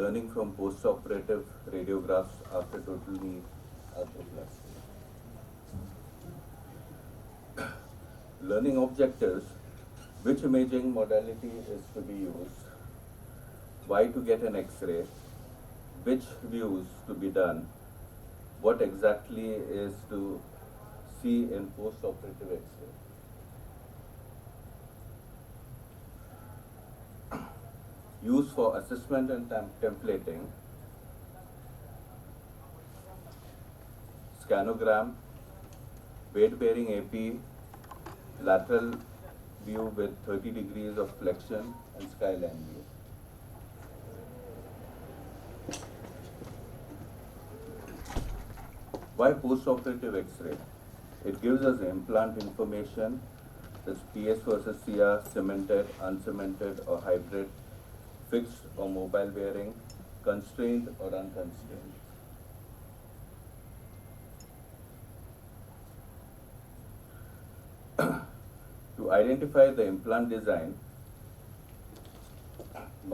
learning from post-operative radiographs after total knee arthroplasty. Learning objectives: which imaging modality is to be used, why to get an X-ray, which views to be done, what exactly is to see in post-operative X-ray. Used for assessment and templating: scanogram, weight-bearing AP, lateral view with 30 degrees of flexion, and skyline view. Why post-operative X-ray? It gives us implant information, that's PS versus CR, cemented, uncemented or hybrid, fixed or mobile bearing, constrained or unconstrained. To identify the implant design: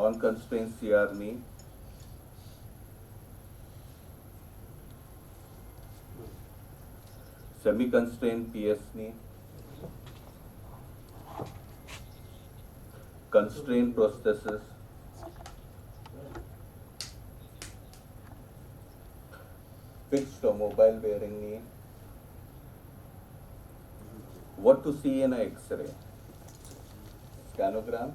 non-constrained CR knee, semi-constrained PS knee, constrained prosthesis, fixed or mobile bearing knee. What to see in an X-ray? Scanogram,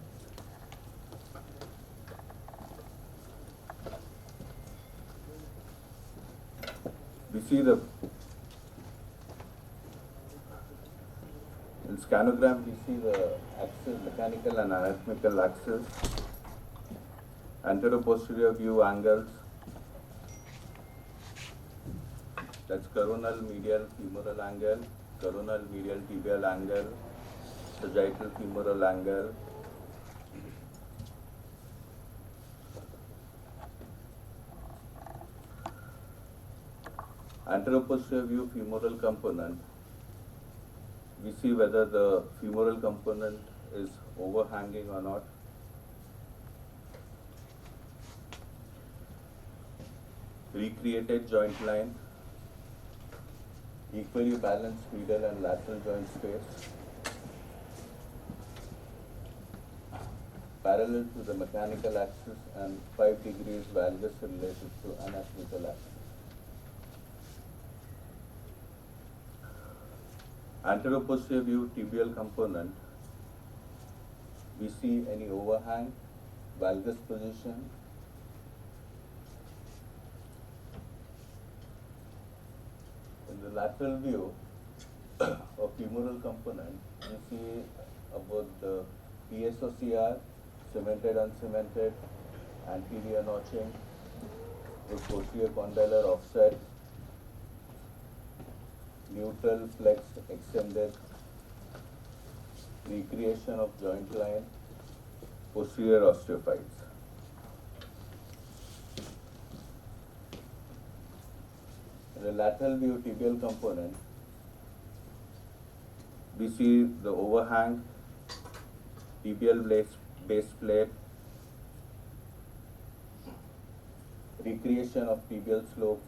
we see the in scanogram we see the axis, mechanical and anatomical axis, anteroposterior view angles, that's coronal medial femoral angle, coronal medial tibial angle, sagittal femoral angle, anteroposterior view femoral component. We see whether the femoral component is overhanging or not. Recreated joint line, equally balanced medial and lateral joint space, parallel to the mechanical axis and 5 degrees valgus related to anatomical axis. Anteroposterior view tibial component, we see any overhang, valgus position, in the lateral view of femoral component, we see about the PSOCR, cemented, uncemented, anterior notching, with posterior condylar offset, neutral, flexed, extended, recreation of joint line, posterior osteophytes. In the lateral view tibial component, we see the overhang, tibial base plate, recreation of tibial slope.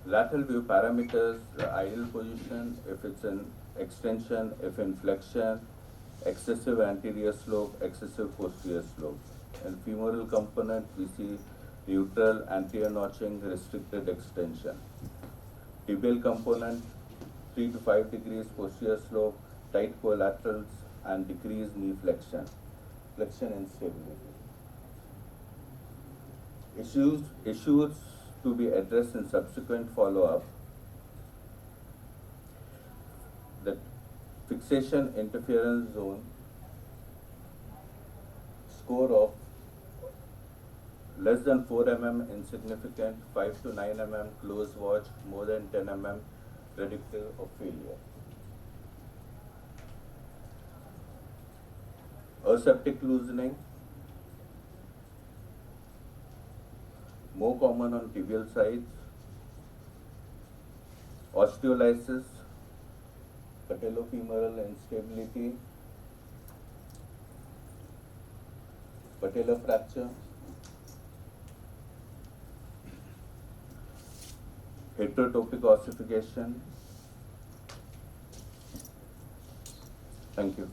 Lateral view parameters: the ideal position, if it's in extension, if in flexion, excessive anterior slope, excessive posterior slope. In femoral component, we see neutral, anterior notching, restricted extension. Tibial component, 3 to 5 degrees posterior slope, tight collaterals, and decreased knee flexion. Flexion instability. Issues to be addressed in subsequent follow-up: the fixation interference zone, score of less than 4 mm insignificant, 5 to 9 mm close watch, more than 10 mm predictive of failure. Aseptic loosening, more common on tibial sides. Osteolysis, patellofemoral instability, Patellar fracture, heterotopic ossification. Thank you.